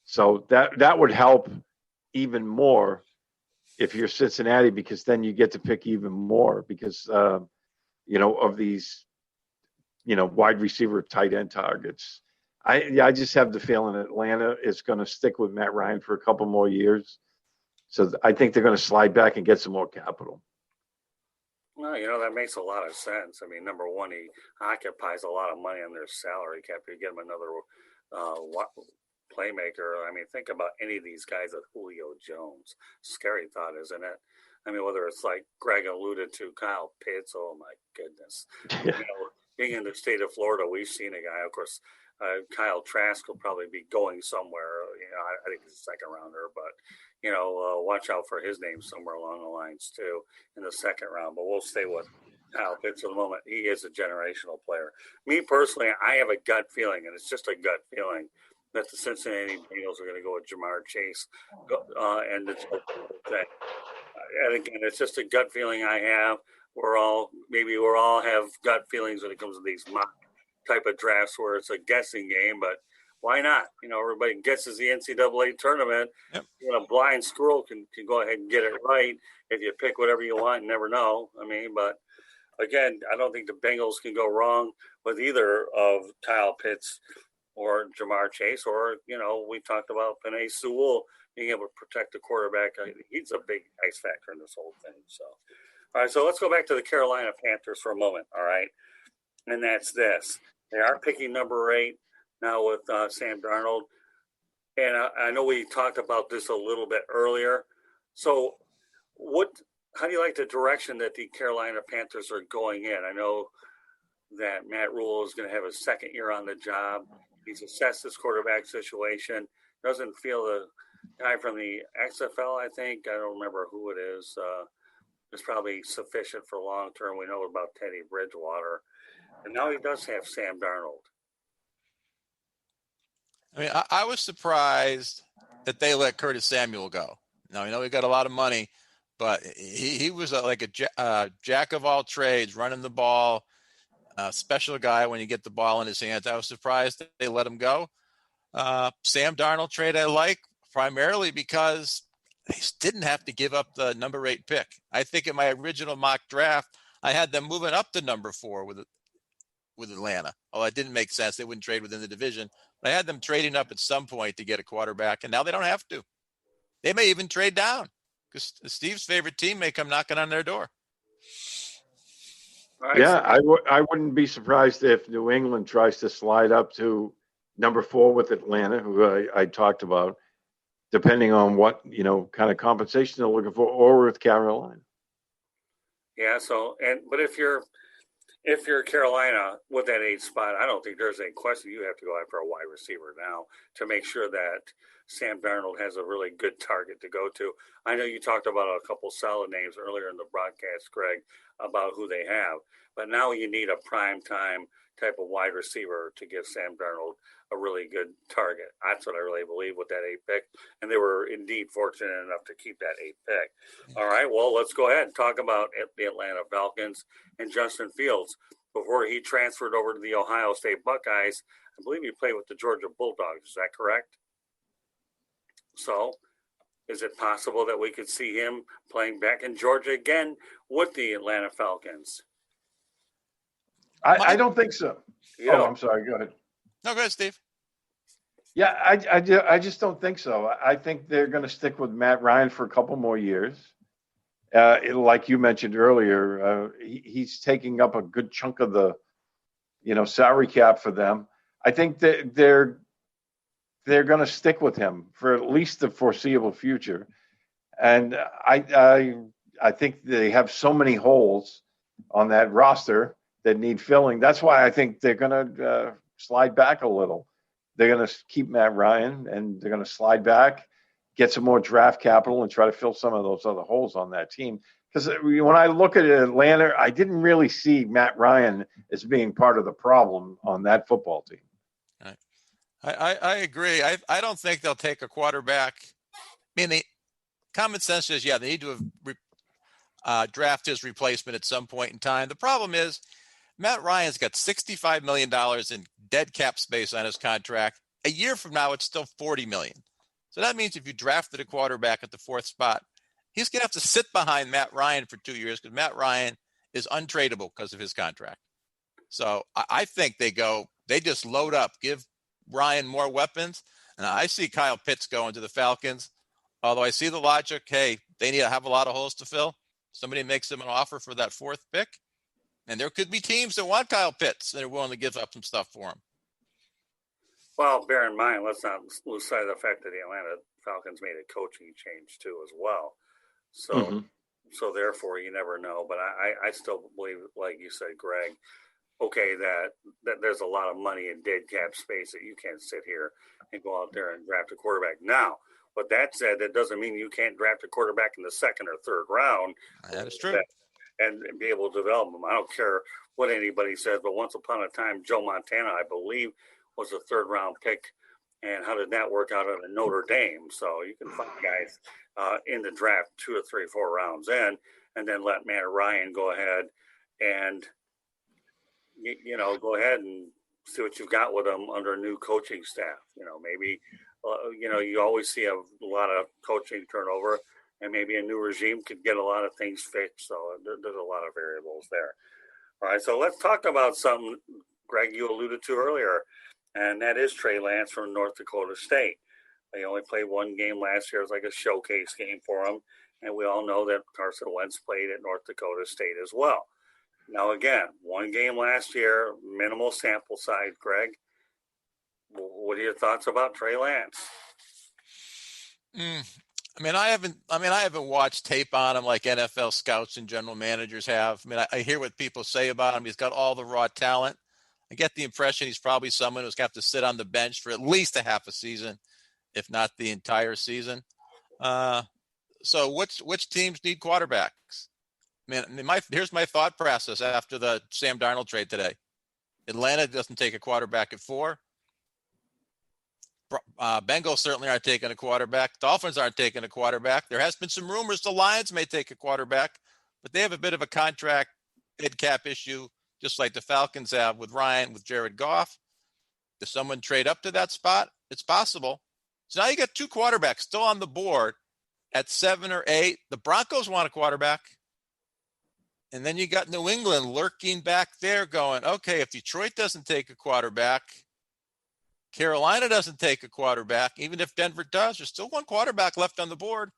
Speaker 3: So that would help even more if you're Cincinnati, because then you get to pick even more because, of these, wide receiver tight end targets. I just have the feeling Atlanta is going to stick with Matt Ryan for a couple more years. So I think they're going to slide back and get some more capital.
Speaker 1: Well, that makes a lot of sense. I mean, number one, he occupies a lot of money on their salary cap. You get him another playmaker. I mean, think about any of these guys with Julio Jones. Scary thought, isn't it? I mean, whether it's like Greg alluded to, Kyle Pitts, oh my goodness. Being in the state of Florida, we've seen a guy, of course, Kyle Trask will probably be going somewhere. I think he's a second rounder, but watch out for his name somewhere along the lines too in the second round. But we'll stay with Kyle Pitts for the moment. He is a generational player. Me personally, I have a gut feeling, and it's just a gut feeling, that the Cincinnati Bengals are going to go with Jamar Chase, and it's thing. And again, it's just a gut feeling I have. We're all have gut feelings when it comes to these mock type of drafts where it's a guessing game, but why not? Everybody guesses the NCAA tournament.
Speaker 2: Yep.
Speaker 1: A blind squirrel can go ahead and get it right if you pick whatever you want and never know. I mean, but again, I don't think the Bengals can go wrong with either of Kyle Pitts or Jamar Chase, or, we talked about Penei Sewell being able to protect the quarterback. He's a big X factor in this whole thing. So, all right, so let's go back to the Carolina Panthers for a moment, all right? And that's this. They are picking number 8 now with Sam Darnold. And I know we talked about this a little bit earlier. So how do you like the direction that the Carolina Panthers are going in? I know that Matt Rule is going to have his second year on the job. He's assessed his quarterback situation. Doesn't feel the guy from the XFL, I think, I don't remember who it is probably sufficient for long term. We know about Teddy Bridgewater. And now he does have Sam Darnold.
Speaker 2: I mean, I was surprised that they let Curtis Samuel go. Now, he got a lot of money, but he was like a jack of all trades, running the ball, special guy when you get the ball in his hands. I was surprised that they let him go. Sam Darnold trade I like primarily because they didn't have to give up the number 8 pick. I think in my original mock draft, I had them moving up to number 4 with Atlanta. Although it didn't make sense. They wouldn't trade within the division. But I had them trading up at some point to get a quarterback, and now they don't have to. They may even trade down because Steve's favorite team may come knocking on their door.
Speaker 1: Right.
Speaker 3: Yeah, I wouldn't be surprised if New England tries to slide up to number 4 with Atlanta, who I talked about, depending on what, kind of compensation they're looking for, or with Carolina.
Speaker 1: Yeah. So, but if you're Carolina with that 8 spot, I don't think there's any question you have to go after a wide receiver now to make sure that Sam Darnold has a really good target to go to. I know you talked about a couple solid names earlier in the broadcast, Greg, about who they have, but now you need a prime time type of wide receiver to give Sam Darnold a really good target. That's what I really believe with that 8 pick, and they were indeed fortunate enough to keep that 8 pick. All right, well, let's go ahead and talk about the Atlanta Falcons and Justin Fields. Before he transferred over to the Ohio State Buckeyes, I believe he played with the Georgia Bulldogs. Is that correct? So, is it possible that we could see him playing back in Georgia again with the Atlanta Falcons?
Speaker 3: I don't think so. I'm sorry. Go ahead.
Speaker 2: No, go ahead, Steve.
Speaker 3: Yeah, I just don't think so. I think they're going to stick with Matt Ryan for a couple more years. Like you mentioned earlier, he's taking up a good chunk of the, salary cap for them. I think that they're going to stick with him for at least the foreseeable future. And I think they have so many holes on that roster that need filling. That's why I think they're going to slide back a little. They're going to keep Matt Ryan, and they're going to slide back, get some more draft capital, and try to fill some of those other holes on that team. Because when I look at Atlanta, I didn't really see Matt Ryan as being part of the problem on that football team.
Speaker 2: I agree. I don't think they'll take a quarterback. I mean, the common sense is, they need to have draft his replacement at some point in time. The problem is Matt Ryan's got $65 million in dead cap space on his contract. A year from now, it's still $40 million. So that means if you drafted a quarterback at the 4th spot, he's going to have to sit behind Matt Ryan for 2 years because Matt Ryan is untradeable because of his contract. So I think they just load up, give Ryan more weapons. And I see Kyle Pitts going to the Falcons. Although I see the logic, hey, they need to have a lot of holes to fill. Somebody makes them an offer for that 4th pick. And there could be teams that want Kyle Pitts that are willing to give up some stuff for him.
Speaker 1: Well, bear in mind, let's not lose sight of the fact that the Atlanta Falcons made a coaching change too as well. So, So therefore, you never know. But I still believe, like you said, Greg, okay, that there's a lot of money in dead cap space that you can't sit here and go out there and draft a quarterback. Now, with that said, that doesn't mean you can't draft a quarterback in the 2nd or 3rd round.
Speaker 2: That is true.
Speaker 1: And be able to develop them. I don't care what anybody says, but once upon a time, Joe Montana, I believe, was a 3rd round pick. And how did that work out at Notre Dame? So you can find guys in the draft 2 or 3, 4 rounds in, and then let Matt Ryan go ahead and, go ahead and see what you've got with them under a new coaching staff. Maybe, you always see a lot of coaching turnover. And maybe a new regime could get a lot of things fixed. So there's a lot of variables there. All right, so let's talk about something, Greg, you alluded to earlier, and that is Trey Lance from North Dakota State. They only played 1 game last year. It was like a showcase game for them. And we all know that Carson Wentz played at North Dakota State as well. Now, again, 1 game last year, minimal sample size, Greg. What are your thoughts about Trey Lance?
Speaker 2: I haven't watched tape on him like NFL scouts and general managers have. I hear what people say about him. He's got all the raw talent. I get the impression he's probably someone who's got to sit on the bench for at least a half a season, if not the entire season. So which teams need quarterbacks? Here's my thought process after the Sam Darnold trade today. Atlanta doesn't take a quarterback at 4. Bengals certainly aren't taking a quarterback. Dolphins aren't taking a quarterback. There has been some rumors the Lions may take a quarterback, but they have a bit of a contract dead cap issue, just like the Falcons have with Jared Goff. Does someone trade up to that spot? It's possible. So now you got two quarterbacks still on the board at 7 or 8. The Broncos want a quarterback. And then you got New England lurking back there going, okay, if Detroit doesn't take a quarterback, Carolina doesn't take a quarterback, even if Denver does, there's still one quarterback left on the board.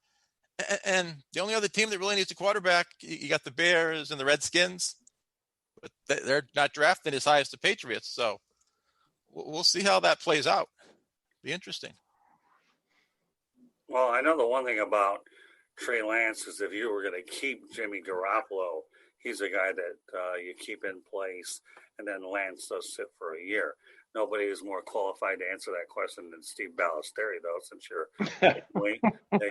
Speaker 2: And the only other team that really needs a quarterback, you got the Bears and the Redskins, but they're not drafting as high as the Patriots. So we'll see how that plays out. Be interesting.
Speaker 1: Well, I know the one thing about Trey Lance is if you were going to keep Jimmy Garoppolo, he's a guy that you keep in place, and then Lance does sit for a year. Nobody is more qualified to answer that question than Steve Balestrieri, though, since you're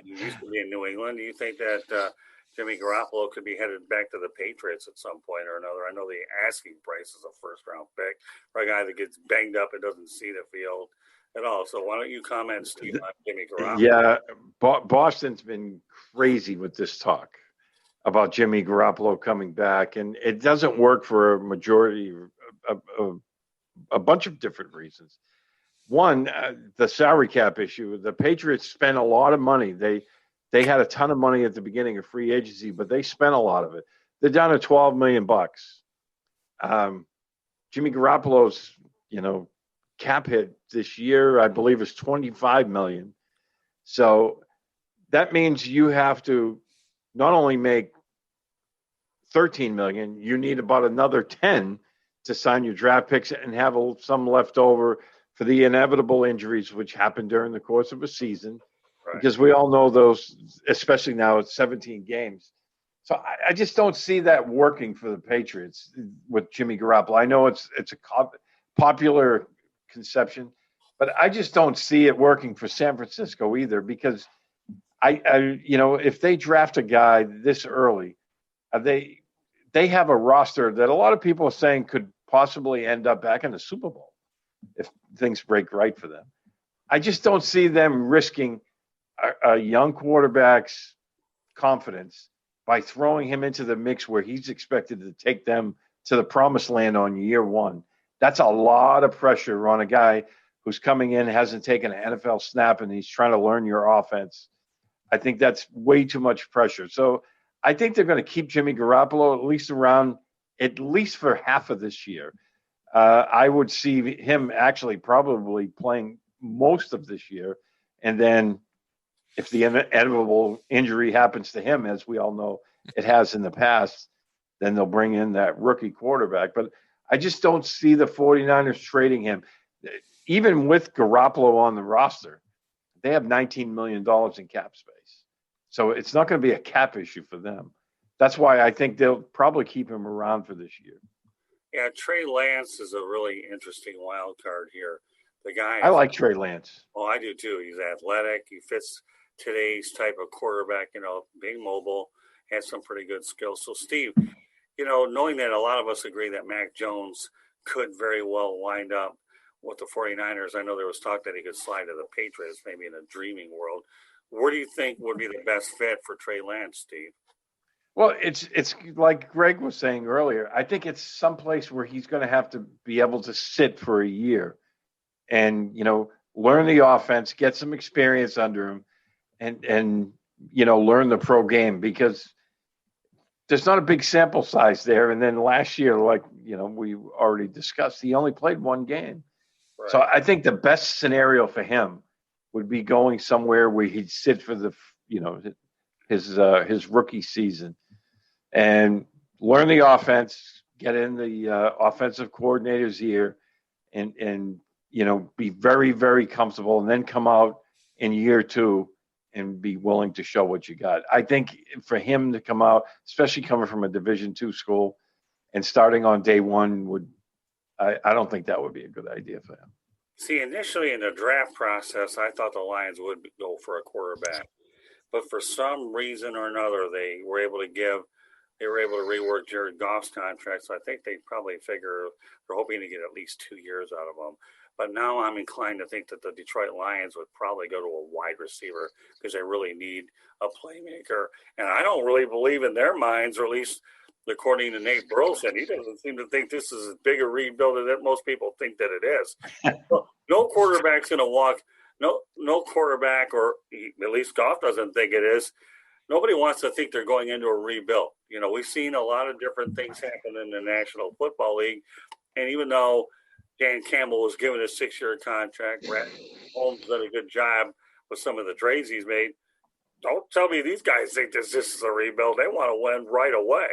Speaker 1: you used to be in New England. Do you think that Jimmy Garoppolo could be headed back to the Patriots at some point or another? I know the asking price is a first-round pick for a guy that gets banged up and doesn't see the field at all. So why don't you comment, Steve, on Jimmy Garoppolo?
Speaker 3: Yeah, Boston's been crazy with this talk about Jimmy Garoppolo coming back, and it doesn't work for a majority of a bunch of different reasons. One, the salary cap issue. The Patriots spent a lot of money. They had a ton of money at the beginning of free agency, but they spent a lot of it. They're down to $12 million. Jimmy Garoppolo's, cap hit this year, I believe, is $25 million. So that means you have to not only make $13 million, you need about another 10 to sign your draft picks and have some left over for the inevitable injuries which happen during the course of a season. Right. Because we all know those, especially now it's 17 games. So I just don't see that working for the Patriots with Jimmy Garoppolo. I know it's a popular conception, but I just don't see it working for San Francisco either, because if they draft a guy this early, they have a roster that a lot of people are saying could possibly end up back in the Super Bowl if things break right for them. I just don't see them risking a young quarterback's confidence by throwing him into the mix where he's expected to take them to the promised land on year one. That's a lot of pressure on a guy who's coming in, hasn't taken an NFL snap, and he's trying to learn your offense. I think that's way too much pressure. So I think they're going to keep Jimmy Garoppolo at least for half of this year. I would see him actually probably playing most of this year. And then if the inevitable injury happens to him, as we all know it has in the past, then they'll bring in that rookie quarterback. But I just don't see the 49ers trading him. Even with Garoppolo on the roster, they have $19 million in cap space. So it's not going to be a cap issue for them. That's why I think they'll probably keep him around for this year.
Speaker 1: Yeah, Trey Lance is a really interesting wild card here. The guy,
Speaker 3: I like Trey Lance.
Speaker 1: Oh, I do too. He's athletic. He fits today's type of quarterback, being mobile, has some pretty good skills. So, Steve, knowing that a lot of us agree that Mac Jones could very well wind up with the 49ers, I know there was talk that he could slide to the Patriots, maybe in a dreaming world. Where do you think would be the best fit for Trey Lance, Steve?
Speaker 3: Well, it's like Greg was saying earlier. I think it's someplace where he's going to have to be able to sit for a year and, learn the offense, get some experience under him, and learn the pro game, because there's not a big sample size there. And then last year, we already discussed, he only played one game. Right. So I think the best scenario for him would be going somewhere where he'd sit for the, his rookie season and learn the offense, get in the offensive coordinator's ear, and be very, very comfortable, and then come out in year two and be willing to show what you got. I think for him to come out, especially coming from a Division II school and starting on day one, I don't think that would be a good idea for him.
Speaker 1: See, initially in the draft process, I thought the Lions would go for a quarterback. But for some reason or another, they were able to give they were able to rework Jared Goff's contract. So I think they probably figure they're hoping to get at least 2 years out of him. But now I'm inclined to think that the Detroit Lions would probably go to a wide receiver because they really need a playmaker. And I don't really believe in their minds, or at least according to Nate Burleson, he doesn't seem to think this is as big a rebuild as most people think that it is. No quarterback's going to walk. No quarterback, or at least Goff doesn't think it is. Nobody wants to think they're going into a rebuild. You know, we've seen a lot of different things happen in the National Football League. And even though Dan Campbell was given a 6-year contract, Holmes did a good job with some of the trades he's made. Don't tell me these guys think this is a rebuild. They want to win right away.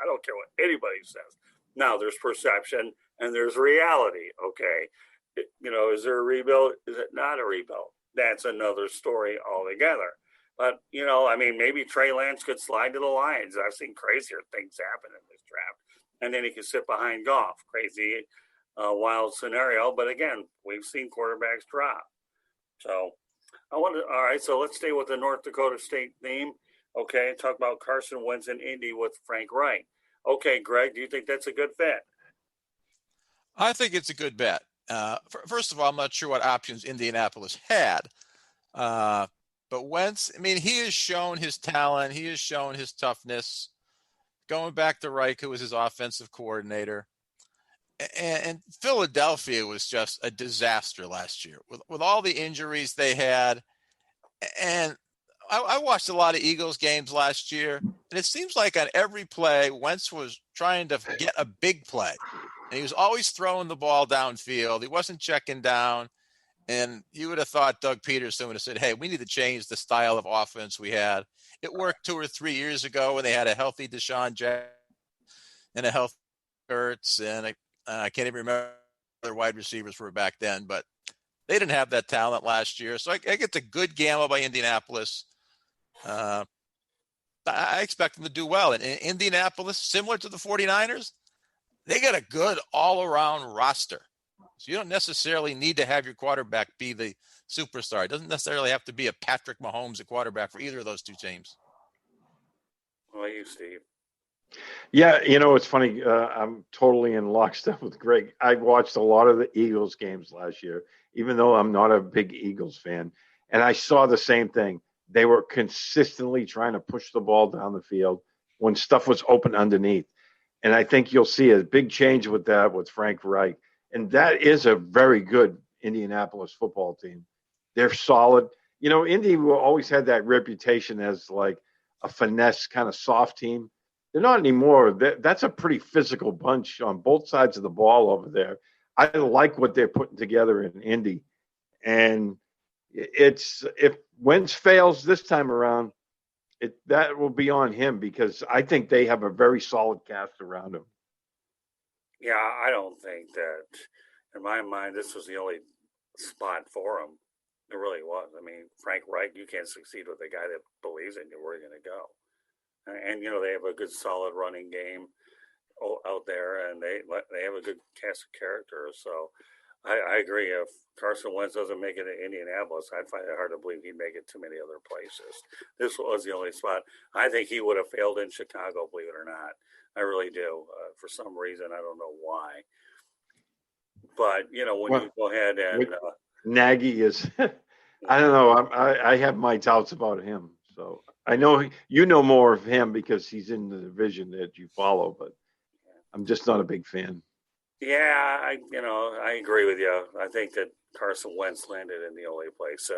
Speaker 1: I don't care what anybody says. Now, there's perception and there's reality, okay? Is there a rebuild? Is it not a rebuild? That's another story altogether. But, maybe Trey Lance could slide to the Lions. I've seen crazier things happen in this draft. And then he could sit behind Goff. Crazy, wild scenario. But, again, we've seen quarterbacks drop. So, all right, so let's stay with the North Dakota State theme. Okay, and talk about Carson Wentz and Indy with Frank Reich. Okay, Greg, do you think that's a good fit?
Speaker 2: I think it's a good bet. First of all, I'm not sure what options Indianapolis had. But Wentz, he has shown his talent. He has shown his toughness. Going back to Reich, who was his offensive coordinator. And Philadelphia was just a disaster last year with all the injuries they had. And I watched a lot of Eagles games last year, and it seems like on every play, Wentz was trying to get a big play. And he was always throwing the ball downfield. He wasn't checking down. And you would have thought Doug Peterson would have said, hey, we need to change the style of offense we had. It worked 2 or 3 years ago when they had a healthy Deshaun Jackson and a healthy Ertz, and I can't even remember their wide receivers were back then, but they didn't have that talent last year. So I get a good gamble by Indianapolis. I expect them to do well. And in Indianapolis, similar to the 49ers, they got a good all-around roster. So you don't necessarily need to have your quarterback be the superstar. It doesn't necessarily have to be a Patrick Mahomes at quarterback for either of those two teams.
Speaker 1: What about you, Steve?
Speaker 3: Yeah, it's funny. I'm totally in lockstep with Greg. I watched a lot of the Eagles games last year, even though I'm not a big Eagles fan. And I saw the same thing. They were consistently trying to push the ball down the field when stuff was open underneath. And I think you'll see a big change with that with Frank Reich. And that is a very good Indianapolis football team. They're solid. Indy always had that reputation as like a finesse kind of soft team. They're not anymore. That's a pretty physical bunch on both sides of the ball over there. I like what they're putting together in Indy. And if Wentz fails this time around, that will be on him because I think they have a very solid cast around him.
Speaker 1: Yeah, I don't think that, in my mind, this was the only spot for him. It really was. Frank Reich, you can't succeed with a guy that believes in you where you're going to go. And, they have a good, solid running game out there, and they have a good cast of characters. So I agree. If Carson Wentz doesn't make it to Indianapolis, I'd find it hard to believe he'd make it to many other places. This was the only spot. I think he would have failed in Chicago, believe it or not. I really do. For some reason, I don't know why. But, when you go ahead and
Speaker 3: Nagy is, I don't know. I have my doubts about him. So I know you know more of him because he's in the division that you follow, but I'm just not a big fan.
Speaker 1: Yeah, I agree with you. I think that Carson Wentz landed in the only place.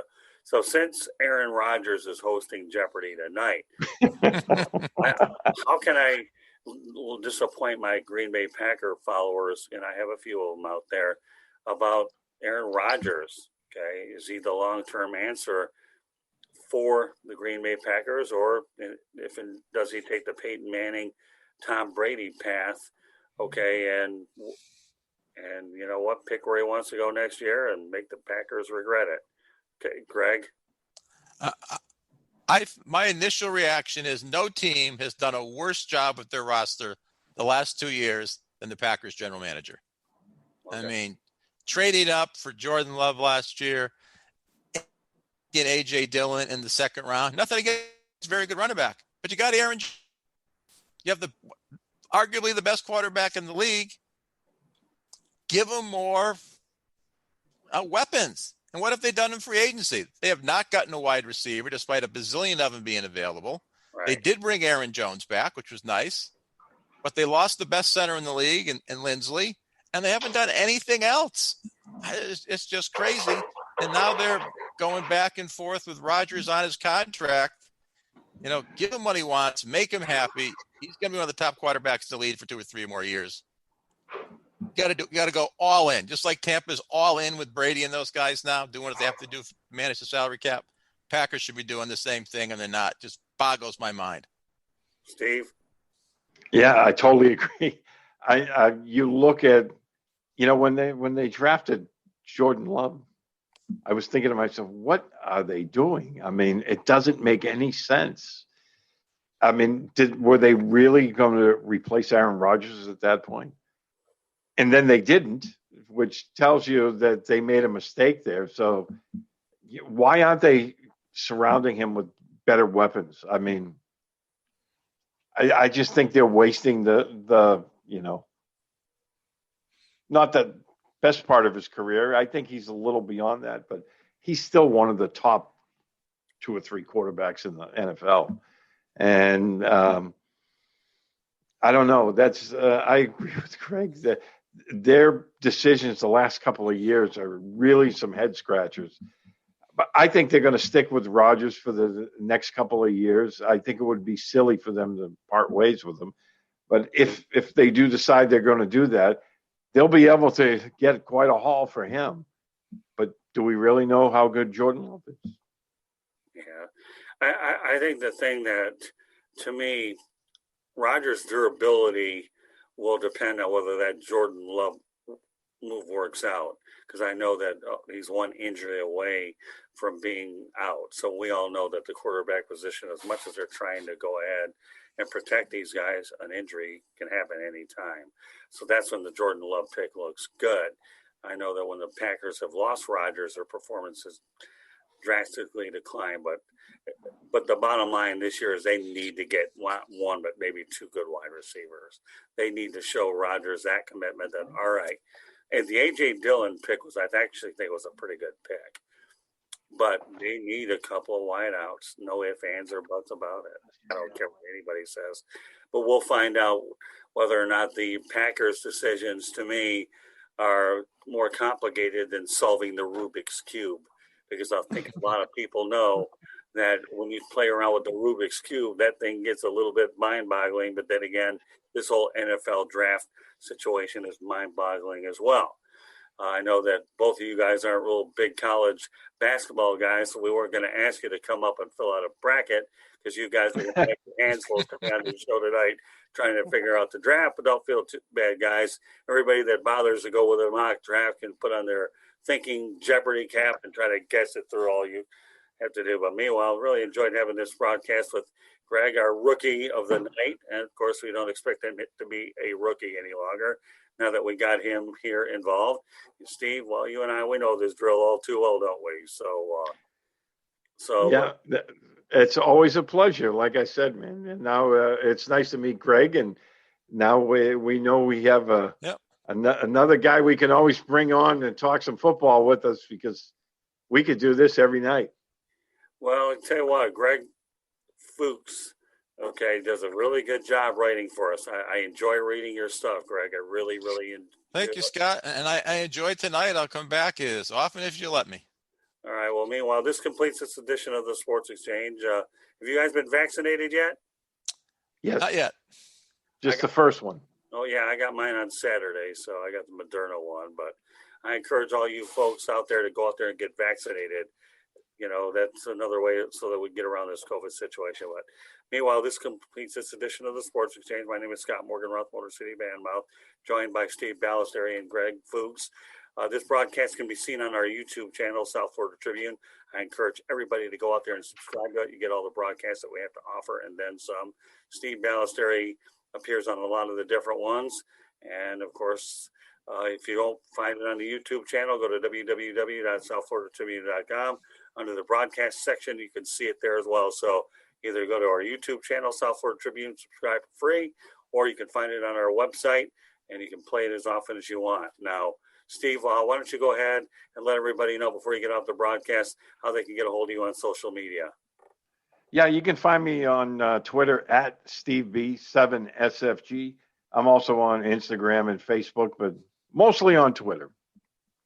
Speaker 1: So since Aaron Rodgers is hosting Jeopardy tonight, how can I disappoint my Green Bay Packer followers, and I have a few of them out there, about Aaron Rodgers? Okay, is he the long-term answer for the Green Bay Packers, or does he take the Peyton Manning, Tom Brady path? Okay, and you know what? Pick where he wants to go next year and make the Packers regret it. Okay, Greg?
Speaker 2: My initial reaction is no team has done a worse job with their roster the last 2 years than the Packers general manager. Okay. Trading up for Jordan Love last year, get A.J. Dillon in the second round. Nothing against very good running back, but you got Aaron. You have arguably the best quarterback in the league. Give him more weapons. And what have they done in free agency? They have not gotten a wide receiver despite a bazillion of them being available.
Speaker 1: Right.
Speaker 2: They did bring Aaron Jones back, which was nice, but they lost the best center in the league in Lindsley, and they haven't done anything else. It's just crazy. And now they're going back and forth with Rodgers on his contract. Give him what he wants, make him happy. He's going to be one of the top quarterbacks in the league for 2 or 3 more years. Got to go all in, just like Tampa's all in with Brady and those guys now, doing what they have to do to manage the salary cap. Packers should be doing the same thing, and they're not. Just boggles my mind.
Speaker 1: Steve?
Speaker 3: Yeah, I totally agree. You look at, when they drafted Jordan Love, I was thinking to myself, what are they doing? I mean, it doesn't make any sense. I mean, were they really going to replace Aaron Rodgers at that point? And then they didn't, which tells you that they made a mistake there. So why aren't they surrounding him with better weapons? I mean, I just think they're wasting the not the best part of his career. I think he's a little beyond that, but he's still one of the top 2 or 3 quarterbacks in the NFL. And I don't know. I agree with Greg that their decisions the last couple of years are really some head scratchers. But I think they're going to stick with Rodgers for the next couple of years. I think it would be silly for them to part ways with him. But if they do decide they're going to do that, they'll be able to get quite a haul for him. But do we really know how good Jordan Love is?
Speaker 1: Yeah. I think the thing that, to me, Rodgers' durability will depend on whether that Jordan Love move works out, because I know that he's one injury away from being out. So we all know that the quarterback position, as much as they're trying to go ahead and protect these guys, an injury can happen anytime. So that's when the Jordan Love pick looks good. I know that when the Packers have lost Rodgers, their performances drastically decline, but the bottom line this year is they need to get one, but maybe 2 good wide receivers. They need to show Rodgers that commitment that, all right. And the A.J. Dillon pick I actually think was a pretty good pick. But they need a couple of wideouts. No ifs, ands, or buts about it. I don't care what anybody says. But we'll find out whether or not the Packers' decisions, to me, are more complicated than solving the Rubik's Cube. Because I think a lot of people know that when you play around with the Rubik's Cube, that thing gets a little bit mind-boggling. But then again, this whole NFL draft situation is mind-boggling as well. I know that both of you guys aren't real big college basketball guys, so we weren't going to ask you to come up and fill out a bracket because you guys are going to make your hands full coming on the show tonight trying to figure out the draft. But don't feel too bad, guys. Everybody that bothers to go with a mock draft can put on their thinking Jeopardy cap and try to guess it through all you have to do. But meanwhile, really enjoyed having this broadcast with Greg, our rookie of the night. And, of course, we don't expect him to be a rookie any longer now that we got him here involved. And Steve, well, you and I, we know this drill all too well, don't we? So
Speaker 3: yeah, it's always a pleasure, like I said, man. And now it's nice to meet Greg. And now we know we have another guy we can always bring on and talk some football with us because we could do this every night.
Speaker 1: Well, I tell you what, Greg Fuchs, does a really good job writing for us. I enjoy reading your stuff, Greg. I really, really enjoy.
Speaker 2: Thank you, Scott. And I enjoyed tonight. I'll come back as often as you let me.
Speaker 1: All right. Well, meanwhile, this completes this edition of the Sports Exchange. Have you guys been vaccinated yet?
Speaker 3: Yes.
Speaker 2: Not yet.
Speaker 3: Just the first one.
Speaker 1: Oh, yeah. I got mine on Saturday, so I got the Moderna one. But I encourage all you folks out there to go out there and get vaccinated. That's another way so that we get around this COVID situation. But meanwhile, this completes this edition of the Sports Exchange. My name is Scott Morganroth, Motor City Bandmouth, joined by Steve Balestrieri and Greg Fuchs. This broadcast can be seen on our YouTube channel, South Florida Tribune. I encourage everybody to go out there and subscribe to it. You get all the broadcasts that we have to offer and then some. Steve Balestrieri appears on a lot of the different ones. And, of course, if you don't find it on the YouTube channel, go to www.southfloridatribune.com. Under the broadcast section, you can see it there as well. So Either go to our YouTube channel, South Florida Tribune, subscribe for free, or you can find it on our website, and you can play it as often as you want. Now, Steve, why don't you go ahead and let everybody know before you get off the broadcast how they can get a hold of you on social media?
Speaker 3: Yeah, you can find me on Twitter at SteveB7SFG. I'm also on Instagram and Facebook, but mostly on Twitter.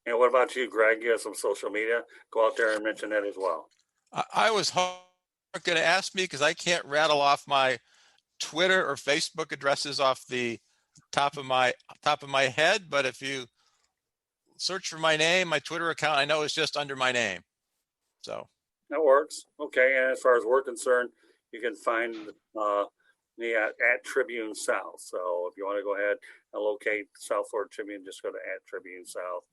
Speaker 1: And what about you, Greg? You have some social media. Go out there and mention that as well.
Speaker 2: I was going to ask me because I can't rattle off my Twitter or Facebook addresses off the top of my head, but if you search for my name, my Twitter account, I know it's just under my name. So
Speaker 1: that works. Okay. And as far as we're concerned, you can find me at Tribune South. So if you want to go ahead and locate South Florida Tribune, just go to at Tribune South.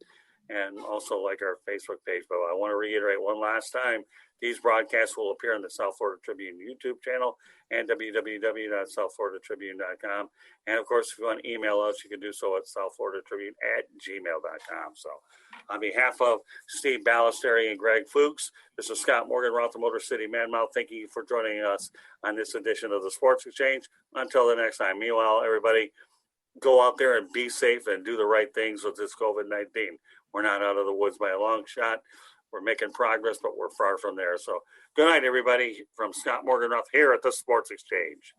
Speaker 1: And also like our Facebook page. But I want to reiterate one last time, these broadcasts will appear on the South Florida Tribune YouTube channel and www.southfloridatribune.com. And of course, if you want to email us, you can do so at southfloridatribune@gmail.com. So on behalf of Steve Balestrieri and Greg Fuchs, this is Scott Morgan, Roth Motor City Manmouth. Thank you for joining us on this edition of the Sports Exchange. Until the next time, meanwhile, everybody, go out there and be safe and do the right things with this COVID-19. We're not out of the woods by a long shot. We're making progress, but we're far from there. So good night, everybody, from Scott Morgan Roth here at the Sports Exchange.